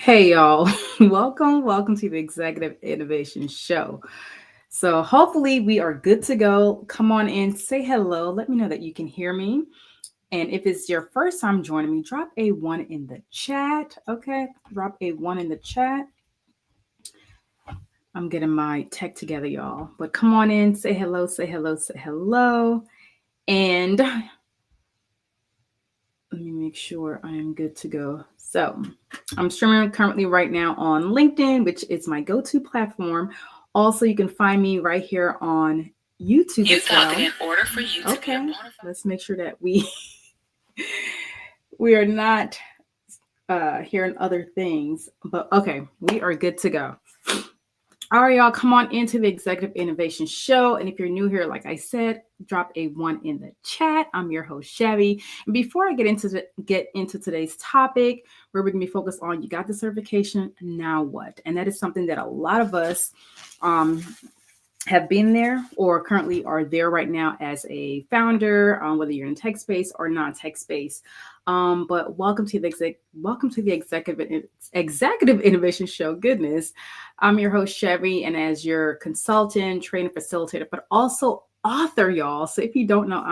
Hey y'all, welcome to the Executive Innovation Show. So hopefully we are good to go. Come on in, say hello, let me know that you can hear me. And if it's your first time joining me, drop a one in the chat. Okay, drop a one in the chat. I'm getting my tech together, y'all. But come on in, say hello, say hello, say hello. And let me make sure I am good to go. So I'm streaming currently right now on LinkedIn, which is my go-to platform. Also, you can find me right here on YouTube as well. In order for you to be a bona fide. Let's make sure that we are not hearing other things. But okay, we are good to go. All right, y'all, come on into the Executive Innovation Show. And if you're new here, like I said, drop a one in the chat. I'm your host, Shevvy. And before I get into today's topic, we're going to be focused on you got the certification, now what? And that is something that a lot of us have been there or currently are there right now as a founder, whether you're in tech space or non-tech space. But welcome to the Executive Innovation Show. Goodness, I'm your host Shevvy, and as your consultant, trainer, facilitator, but also author, y'all. So if you don't know,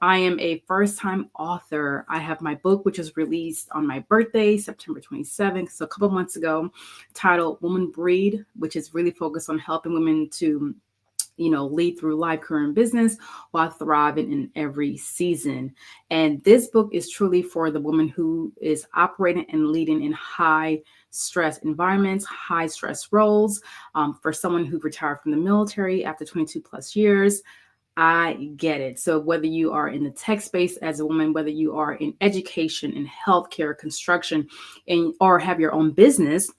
I am a first-time author. I have my book, which was released on my birthday, September 27th, so a couple months ago, titled Woman Breed, which is really focused on helping women to lead through life, career, and business while thriving in every season. And this book is truly for the woman who is operating and leading in high stress environments, high stress roles. For someone who retired from the military after 22 plus years, I get it. So whether you are in the tech space as a woman, whether you are in education, in healthcare, construction, or have your own business,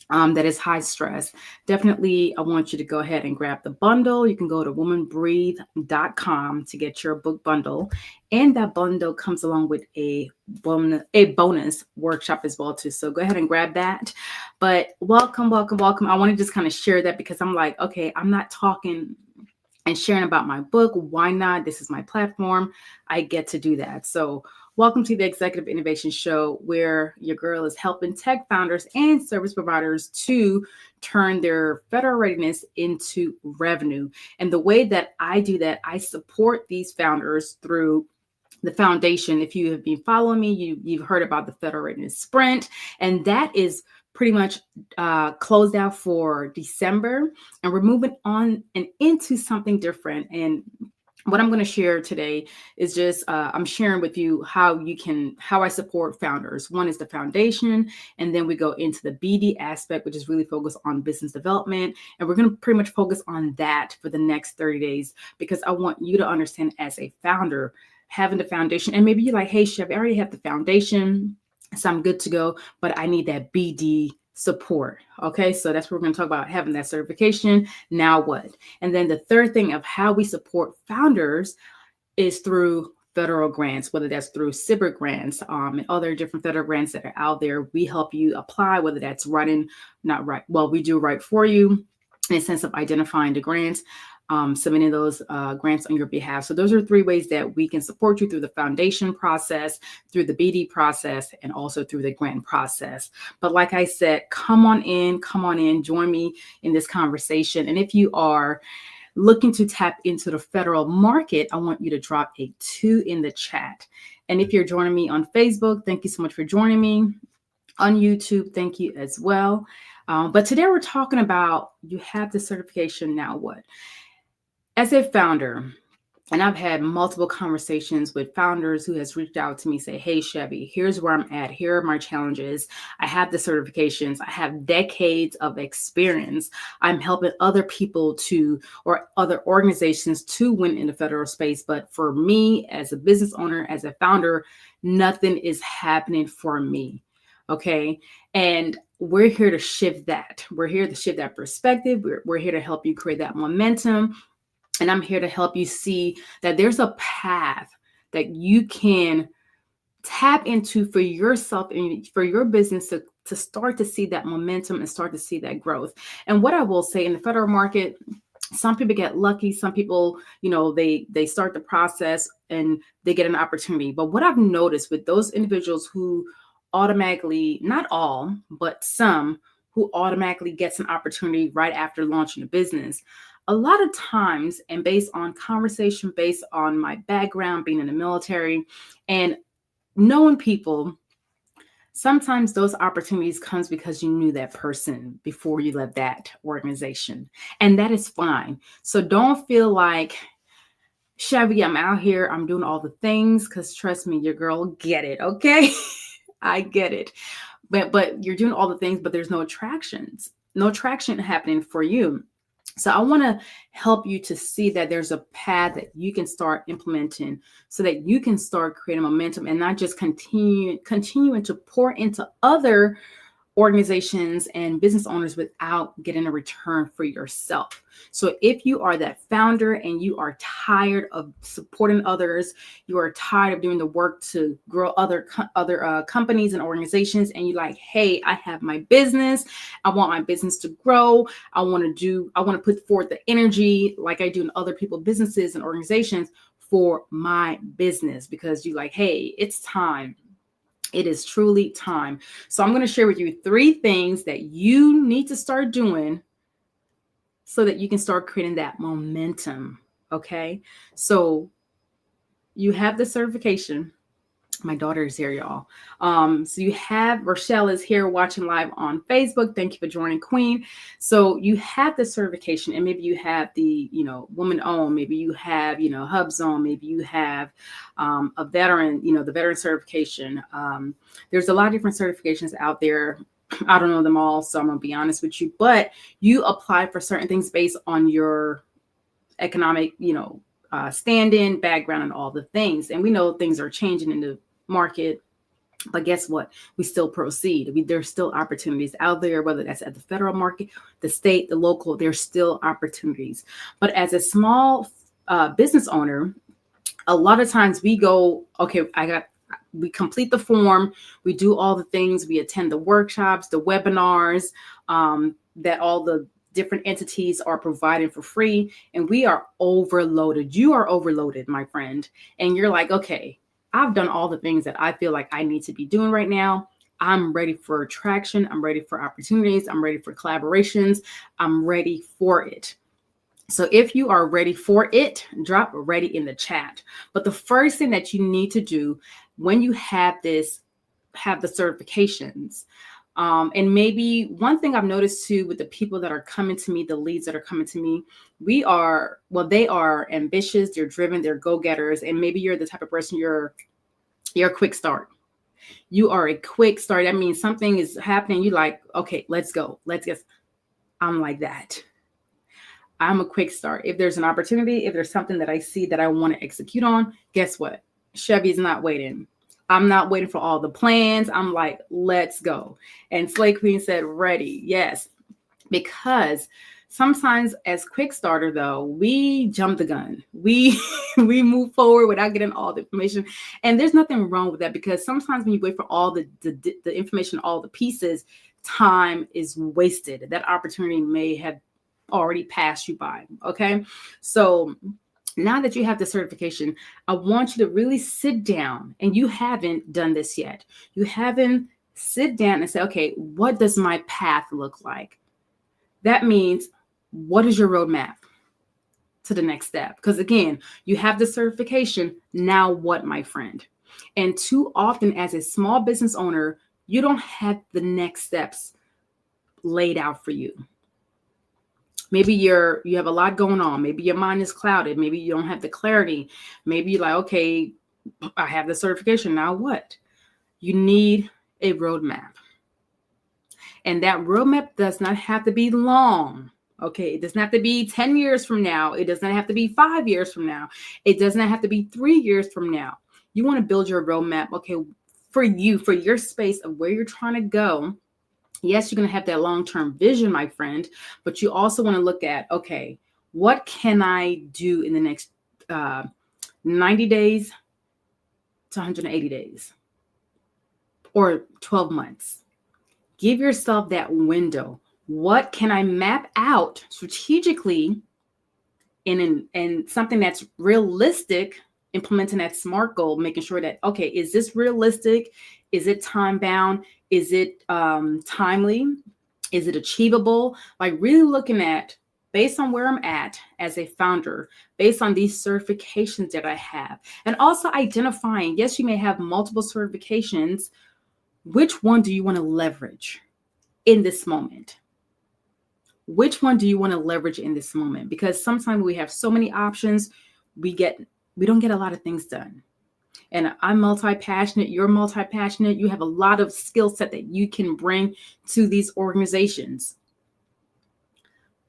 that is high stress, definitely I want you to go ahead and grab the bundle. You can go to womanbreathe.com to get your book bundle, and that bundle comes along with a bonus workshop as well too. So go ahead and grab that. But welcome. I want to just kind of share that because I'm like, okay, I'm not talking and sharing about my book. Why not? This is my platform. I get to do that. So welcome to the Executive Innovation Show, where your girl is helping tech founders and service providers to turn their federal readiness into revenue. And the way that I do that, I support these founders through the foundation. If you have been following me, you've heard about the Federal Readiness Sprint, and that is pretty much closed out for December, and we're moving on and into something different. And what I'm going to share today is just I'm sharing with you how I support founders. One is the foundation, and then we go into the BD aspect, which is really focused on business development. And we're going to pretty much focus on that for the next 30 days, because I want you to understand as a founder, having the foundation, and maybe you're like, hey, Chef, I already have the foundation, so I'm good to go, but I need that BD support. Okay, so that's what we're going to talk about, having that certification. Now what? And then the third thing of how we support founders is through federal grants, whether that's through SBIR grants and other different federal grants that are out there. We help you apply, whether that's writing, not right. Well, we do write for you in a sense of identifying the grants, submitting those grants on your behalf. So those are three ways that we can support you: through the foundation process, through the BD process, and also through the grant process. But like I said, come on in, join me in this conversation. And if you are looking to tap into the federal market, I want you to drop a 2 in the chat. And if you're joining me on Facebook, thank you so much for joining me. On YouTube, thank you as well. But today we're talking about, you have the certification, now what? As a founder, and I've had multiple conversations with founders who has reached out to me, say, hey, Chevy, here's where I'm at. Here are my challenges. I have the certifications. I have decades of experience. I'm helping other people or other organizations to win in the federal space. But for me, as a business owner, as a founder, nothing is happening for me. Okay. And we're here to shift that. We're here to shift that perspective. We're here to help you create that momentum. And I'm here to help you see that there's a path that you can tap into for yourself and for your business to start to see that momentum and start to see that growth. And what I will say, in the federal market, some people get lucky. Some people, they start the process and they get an opportunity. But what I've noticed with those individuals who automatically, not all, but some who automatically gets an opportunity right after launching a business. A lot of times, and based on conversation, based on my background, being in the military and knowing people, sometimes those opportunities comes because you knew that person before you left that organization. And that is fine. So don't feel like, Shevvy, I'm out here, I'm doing all the things, because trust me, your girl get it, okay? I get it. But you're doing all the things, but there's no traction happening for you. So I want to help you to see that there's a path that you can start implementing so that you can start creating momentum and not just continuing to pour into other organizations and business owners without getting a return for yourself. So if you are that founder and you are tired of supporting others, you are tired of doing the work to grow other companies and organizations, and you're like, hey, I have my business, I want my business to grow, I want to put forth the energy like I do in other people's businesses and organizations for my business, because you're like, hey, it's time. It is truly time. So I'm going to share with you 3 things that you need to start doing so that you can start creating that momentum. Okay. So you have the certification. My daughter is here, y'all. So you have, Rochelle is here watching live on Facebook. Thank you for joining, Queen. So you have the certification, and maybe you have the, woman owned, maybe you have, hub zone, maybe you have a veteran, the veteran certification. There's a lot of different certifications out there. I don't know them all, so I'm gonna be honest with you, but you apply for certain things based on your economic, stand-in, background, and all the things. And we know things are changing in the market, but guess what? We still proceed. There's still opportunities out there, whether that's at the federal market, the state, the local, there's still opportunities. But as a small business owner, a lot of times we go, okay, we complete the form, we do all the things, we attend the workshops, the webinars, that all the different entities are providing for free, and we are overloaded. You are overloaded, my friend. And you're like, okay, I've done all the things that I feel like I need to be doing right now. I'm ready for traction. I'm ready for opportunities. I'm ready for collaborations. I'm ready for it. So if you are ready for it, drop ready in the chat. But the first thing that you need to do when you have the certifications, and maybe one thing I've noticed too with the people that are coming to me, the leads that are coming to me, they are ambitious, they're driven, they're go-getters. And maybe you're the type of person, you're a quick start. You are a quick start. That means something is happening. You like, okay, let's go. Let's get. I'm like that. I'm a quick start. If there's an opportunity, if there's something that I see that I want to execute on, guess what? Shevvy's not waiting. I'm not waiting for all the plans. I'm like, let's go. And Slay Queen said, ready. Yes. Because sometimes as quick starter, though, we jump the gun. We move forward without getting all the information. And there's nothing wrong with that, because sometimes when you wait for all the information, all the pieces, time is wasted. That opportunity may have already passed you by. Okay. So now that you have the certification, I want you to really sit down, and you haven't done this yet. You haven't sit down and say, okay, what does my path look like? That means, what is your roadmap to the next step? Because again, you have the certification. Now what, my friend? And too often as a small business owner, you don't have the next steps laid out for you. Maybe you have a lot going on. Maybe your mind is clouded. Maybe you don't have the clarity. Maybe you're like, okay, I have the certification. Now what? You need a roadmap. And that roadmap does not have to be long. Okay. It doesn't have to be 10 years from now. It does not have to be 5 years from now. It does not have to be 3 years from now. You want to build your roadmap, okay, for you, for your space of where you're trying to go. Yes, you're going to have that long-term vision, my friend, but you also want to look at, okay, what can I do in the next 90 days to 180 days or 12 months? Give yourself that window. What can I map out strategically in something that's realistic, implementing that SMART goal, making sure that, okay, is this realistic? Is it time bound? Is it timely? Is it achievable? Like really looking at, based on where I'm at as a founder, based on these certifications that I have, and also identifying, yes, you may have multiple certifications. Which one do you want to leverage in this moment? Which one do you want to leverage in this moment? Because sometimes we have so many options, we don't get a lot of things done. And I'm multi-passionate, you're multi-passionate, you have a lot of skill set that you can bring to these organizations.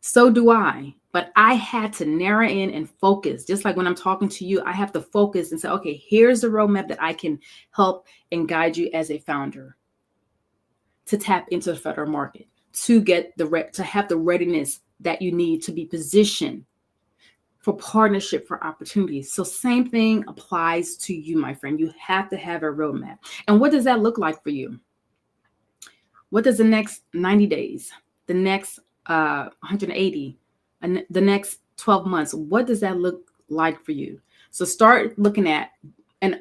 So do I, but I had to narrow in and focus. Just like when I'm talking to you, I have to focus and say, okay, here's the roadmap that I can help and guide you as a founder to tap into the federal market, to get to have the readiness that you need to be positioned for partnership, for opportunities. So same thing applies to you, my friend. You have to have a roadmap. And what does that look like for you? What does the next 90 days, the next 180, and the next 12 months, what does that look like for you? So start looking at,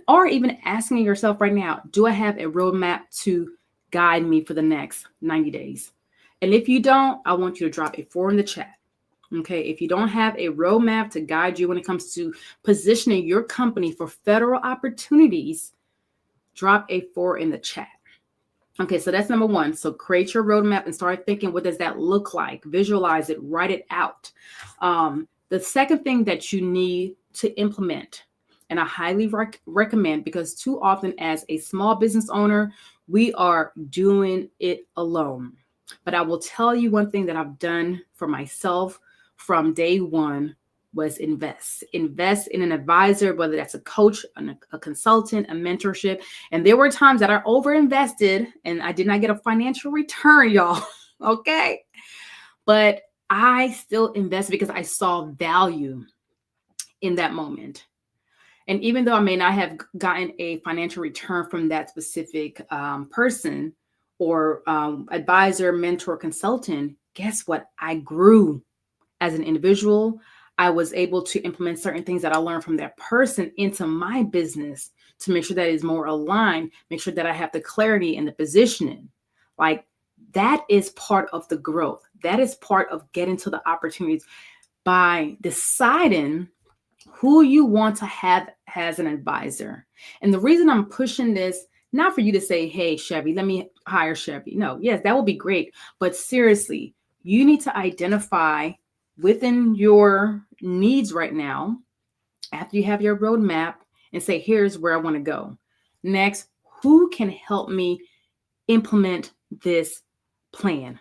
or even asking yourself right now, do I have a roadmap to guide me for the next 90 days? And if you don't, I want you to drop a 4 in the chat. Okay, if you don't have a roadmap to guide you when it comes to positioning your company for federal opportunities, drop a 4 in the chat. Okay, so that's number 1. So create your roadmap and start thinking, what does that look like? Visualize it, write it out. The second thing that you need to implement, and I highly recommend, because too often as a small business owner, we are doing it alone. But I will tell you one thing that I've done for myself from day one was invest in an advisor, whether that's a coach, a consultant, a mentorship. And there were times that I overinvested and I did not get a financial return, y'all. Okay. But I still invested because I saw value in that moment. And even though I may not have gotten a financial return from that specific person or advisor, mentor, consultant, guess what? I grew as an individual. I was able to implement certain things that I learned from that person into my business to make sure that it's more aligned, make sure that I have the clarity and the positioning. Like that is part of the growth. That is part of getting to the opportunities by deciding who you want to have as an advisor. And the reason I'm pushing this, not for you to say, hey, Shevvy, let me hire Shevvy. No, yes, that would be great. But seriously, you need to identify within your needs right now, after you have your roadmap, and say, here's where I want to go. Next, who can help me implement this plan?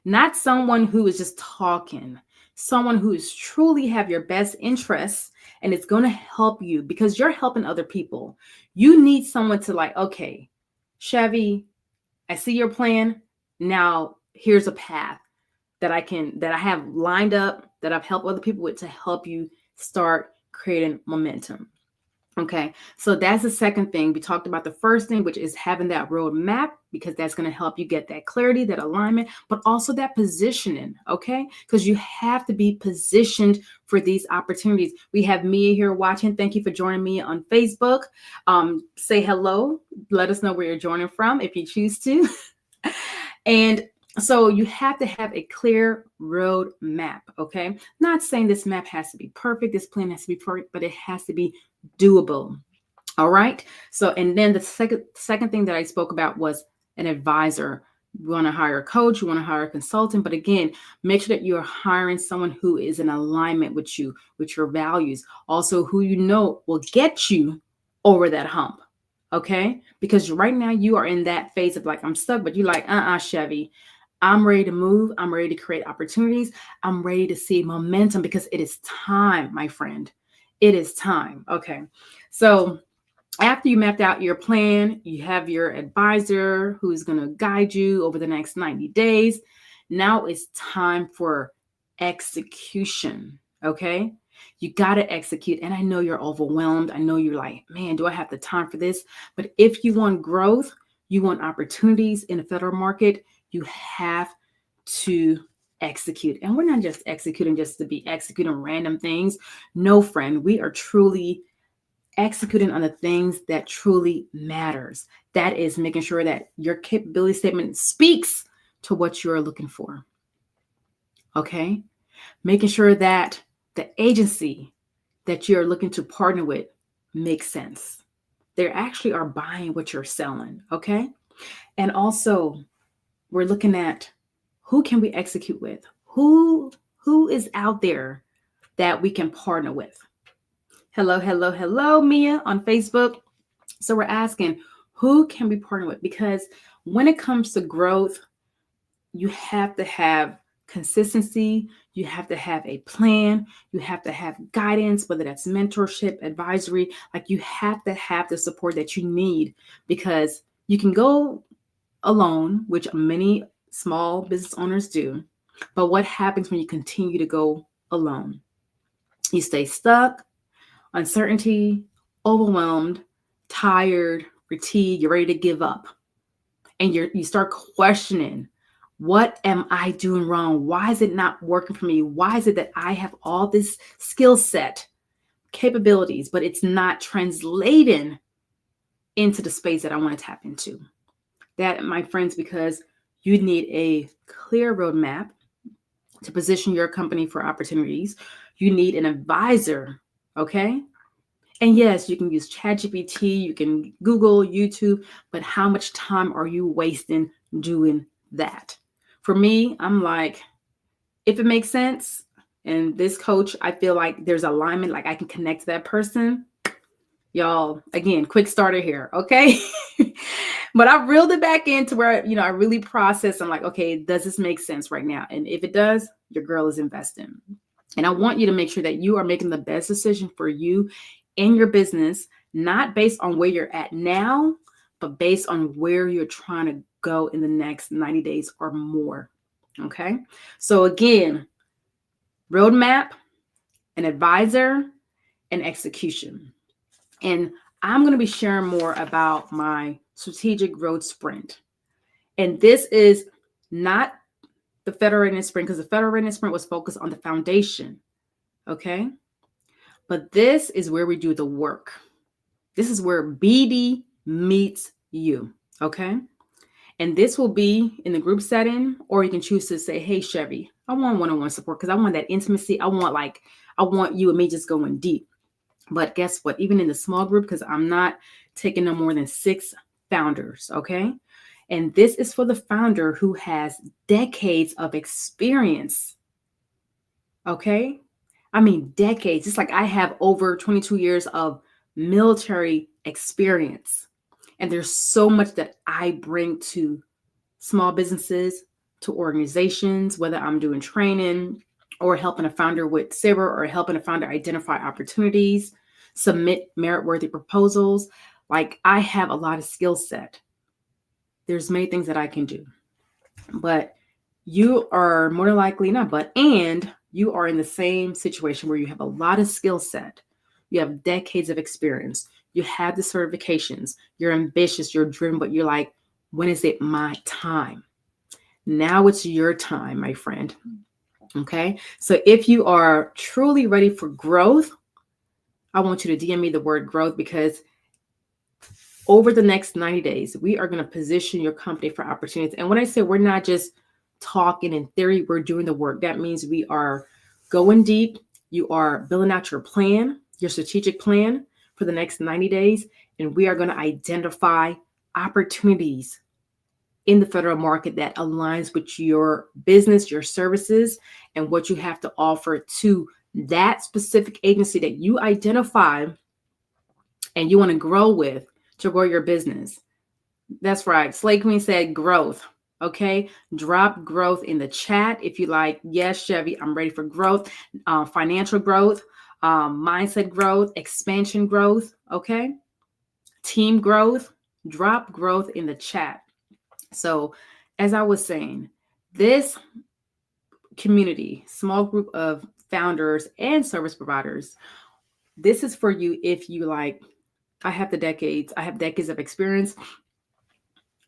Not someone who is just talking, someone who is truly have your best interests and it's going to help you because you're helping other people. You need someone to like, okay, Shevvy, I see your plan. Now here's a path that I have lined up, that I've helped other people with to help you start creating momentum. Okay, so that's the second thing. We talked about the first thing, which is having that roadmap, because that's going to help you get that clarity, that alignment, but also that positioning. Okay, because you have to be positioned for these opportunities. We have Mia here watching. Thank you for joining me on Facebook. Say hello. Let us know where you're joining from if you choose to. And so you have to have a clear road map, okay? Not saying this map has to be perfect, this plan has to be perfect, but it has to be doable, all right? So, and then the second thing that I spoke about was an advisor. You want to hire a coach, you want to hire a consultant, but again, make sure that you're hiring someone who is in alignment with you, with your values, also who you know will get you over that hump, okay? Because right now you are in that phase of like, I'm stuck, but you're like, Shevvy, I'm ready to move. I'm ready to create opportunities. I'm ready to see momentum because it is time, my friend. It is time. Okay. So after you mapped out your plan, you have your advisor who's going to guide you over the next 90 days. Now it's time for execution. Okay. You got to execute. And I know you're overwhelmed. I know you're like, man, do I have the time for this? But if you want growth, you want opportunities in the federal market, you have to execute. And we're not just executing just to be executing random things. No, friend, we are truly executing on the things that truly matters. That is making sure that your capability statement speaks to what you're looking for. Okay? Making sure that the agency that you're looking to partner with makes sense. They actually are buying what you're selling. Okay? And also, we're looking at who can we execute with? Who is out there that we can partner with? Hello, Mia on Facebook. So we're asking, who can we partner with? Because when it comes to growth, you have to have consistency. You have to have a plan. You have to have guidance, whether that's mentorship, advisory. Like, you have to have the support that you need, because you can go alone, which many small business owners do. But what happens when you continue to go alone? You stay stuck, uncertainty, overwhelmed, tired, fatigued, you're ready to give up. And you start questioning, what am I doing wrong? Why is it not working for me? Why is it that I have all this skill set, capabilities, but it's not translating into the space that I want to tap into? That, my friends, because you need a clear roadmap to position your company for opportunities. You need an advisor, okay? And yes, you can use ChatGPT, you can Google, YouTube, but how much time are you wasting doing that? For me, I'm like, if it makes sense, and this coach, I feel like there's alignment, like I can connect to that person. Y'all, again, quick starter here, okay? But I reeled it back into where, I really process. I'm like, okay, does this make sense right now? And if it does, your girl is investing. And I want you to make sure that you are making the best decision for you and your business, not based on where you're at now, but based on where you're trying to go in the next 90 days or more. Okay. So again, roadmap, an advisor, and execution. And I'm going to be sharing more about my strategic growth sprint. And this is not the Federal Readiness Sprint, because the Federal Readiness Sprint was focused on the foundation. Okay. But this is where we do the work. This is where BD meets you. Okay. And this will be in the group setting, or you can choose to say, hey, Shevvy, I want one-on-one support because I want that intimacy. I want you and me just going deep. But guess what? Even in the small group, because I'm not taking no more than 6 founders, okay? And this is for the founder who has decades of experience, okay? I mean, decades. It's like I have over 22 years of military experience. And there's so much that I bring to small businesses, to organizations, whether I'm doing training or helping a founder with SBIR, or helping a founder identify opportunities, submit merit-worthy proposals. Like, I have a lot of skill set. There's many things that I can do. But you are more than likely not, and you are in the same situation where you have a lot of skill set. You have decades of experience. You have the certifications. You're ambitious. You're driven, but you're like, when is it my time? Now it's your time, my friend. Okay. So if you are truly ready for growth, I want you to DM me the word growth, because over the next 90 days, we are going to position your company for opportunities. And when I say we're not just talking in theory, we're doing the work. That means we are going deep. You are building out your plan, your strategic plan for the next 90 days. And we are going to identify opportunities in the federal market that aligns with your business, your services, and what you have to offer to that specific agency that you identify and you want to grow with, to grow your business. That's right. Slay Queen said growth. Okay. Drop growth in the chat if you like. Yes, Shevvy, I'm ready for growth, financial growth, mindset growth, expansion growth. Okay. Team growth. Drop growth in the chat. So as I was saying, this community, small group of founders and service providers, this is for you if you like, I have decades of experience.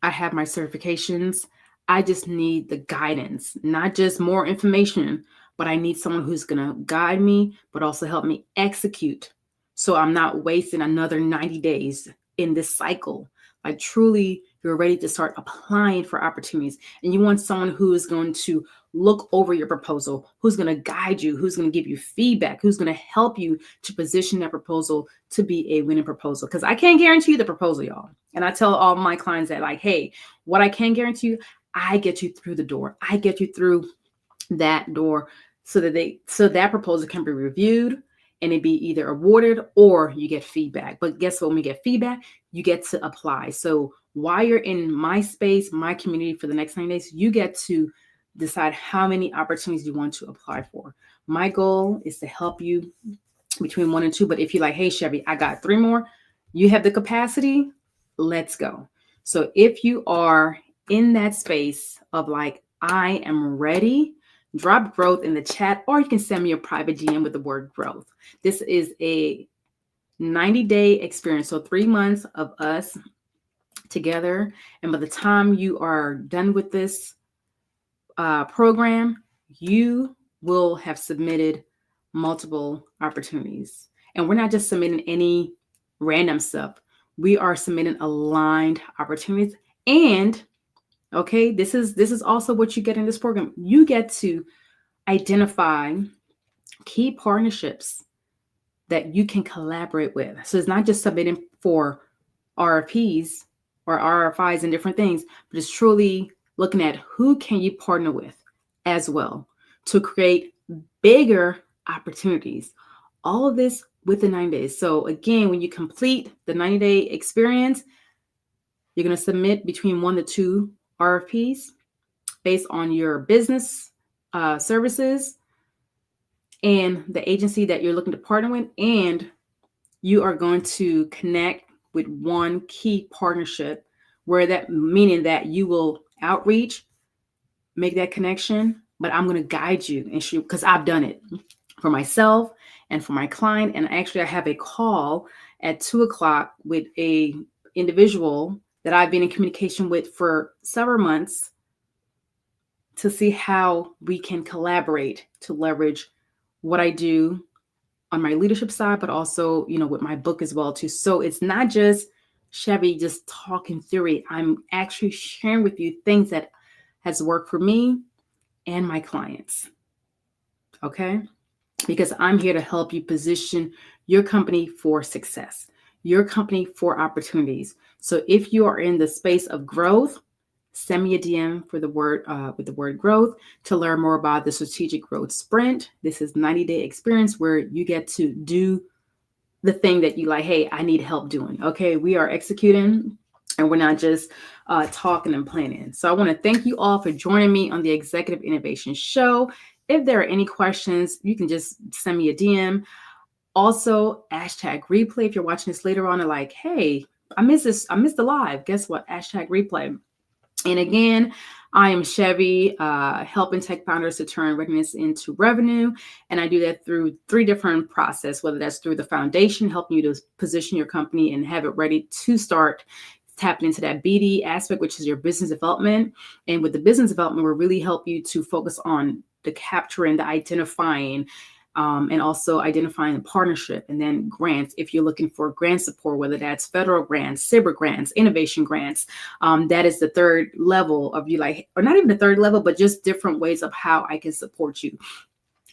I have my certifications. I just need the guidance, not just more information, but I need someone who's going to guide me, but also help me execute So I'm not wasting another 90 days in this cycle. Like truly, you're ready to start applying for opportunities. And you want someone who is going to look over your proposal, who's going to guide you, who's going to give you feedback, who's going to help you to position that proposal to be a winning proposal. Because I can't guarantee you the proposal, y'all. And I tell all my clients that, like, hey, what I can guarantee you, I get you through the door. I get you through that door so that proposal can be reviewed and it be either awarded or you get feedback. But guess what? When we get feedback, you get to apply. So while you're in my space, my community for the next 90 days, you get to decide how many opportunities you want to apply for. My goal is to help you between 1 and 2. But if you're like, hey, Shevvy, I got 3 more, you have the capacity, let's go. So if you are in that space of like, I am ready, drop growth in the chat, or you can send me a private DM with the word growth. This is a 90-day experience. So 3 months of us together. And by the time you are done with this program, you will have submitted multiple opportunities. And we're not just submitting any random stuff. We are submitting aligned opportunities. And okay, this is also what you get in this program. You get to identify key partnerships that you can collaborate with. So it's not just submitting for RFPs or RFIs and different things, but it's truly looking at who can you partner with as well to create bigger opportunities. All of this within 9 days. So again, when you complete the 90-day experience, you're going to submit between 1 to 2 RFPs based on your business services and the agency that you're looking to partner with. And you are going to connect with one key partnership where that meaning that you will outreach, make that connection, but I'm going to guide you and shoot because I've done it for myself and for my client. And actually I have a call at 2:00 with a individual that I've been in communication with for several months to see how we can collaborate to leverage what I do on my leadership side, but also, with my book as well too. So it's not just Shevvy just talking theory. I'm actually sharing with you things that has worked for me and my clients. Okay? Because I'm here to help you position your company for success, your company for opportunities. So if you are in the space of growth, send me a DM for the word with the word growth to learn more about the strategic growth sprint. This is 90-day experience where you get to do the thing that you like, hey, I need help doing. Okay, we are executing and we're not just talking and planning. So I want to thank you all for joining me on the Executive Innovation Show. If there are any questions, you can just send me a DM. Also, #replay. If you're watching this later on and like, hey, I missed this. I missed the live. Guess what? #replay. And again, I am Shevvy, helping tech founders to turn readiness into revenue. And I do that through 3 different processes, whether that's through the foundation, helping you to position your company and have it ready to start tapping into that BD aspect, which is your business development. And with the business development, we'll really help you to focus on the capturing, the identifying, and also identifying the partnership, and then grants. If you're looking for grant support, whether that's federal grants, SBIR grants, innovation grants, that is the 3rd level of you, like, or not even the 3rd level, but just different ways of how I can support you.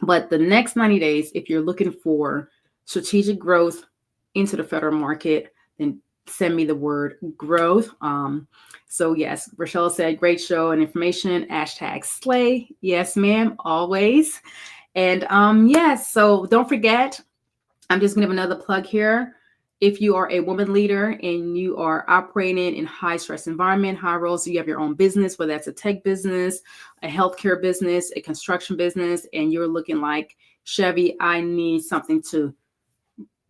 But the next 90 days, if you're looking for strategic growth into the federal market, then send me the word growth. So yes, Rochelle said, great show and information, #slay. Yes, ma'am, always. And yes, so don't forget, I'm just going to have another plug here. If you are a woman leader and you are operating in high stress environment, high roles, you have your own business, whether that's a tech business, a healthcare business, a construction business, and you're looking like, Shevvy, I need something to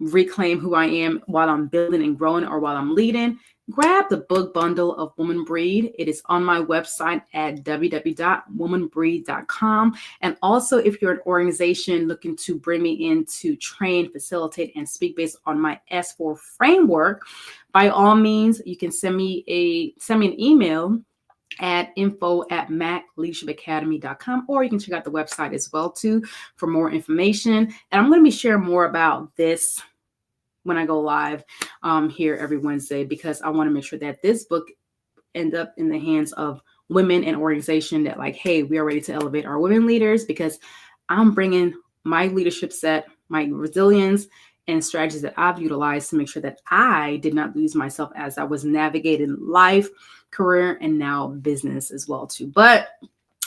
reclaim who I am while I'm building and growing or while I'm leading, grab the book bundle of Woman Breed. It is on my website at www.womanbreed.com. And also, if you're an organization looking to bring me in to train, facilitate, and speak based on my S4 framework, by all means, you can send me an email at info@macleadershipacademy.com, or you can check out the website as well too for more information. And I'm going to be sharing more about this when I go live here every Wednesday, because I want to make sure that this book end up in the hands of women and organization that like, hey, we are ready to elevate our women leaders, because I'm bringing my leadership set, my resilience, and strategies that I've utilized to make sure that I did not lose myself as I was navigating life, career, and now business as well too. But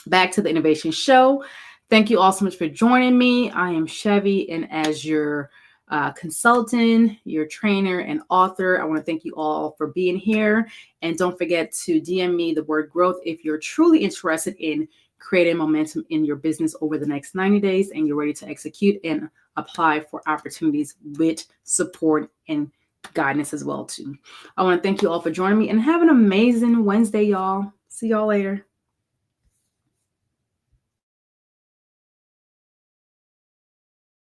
back to the innovation show. Thank you all so much for joining me. I am Shevvy, and as your consultant, your trainer, and author, I want to thank you all for being here. And don't forget to DM me the word growth if you're truly interested in creating momentum in your business over the next 90 days and you're ready to execute and apply for opportunities with support and guidance as well too. I want to thank you all for joining me, and have an amazing Wednesday, y'all. See y'all later.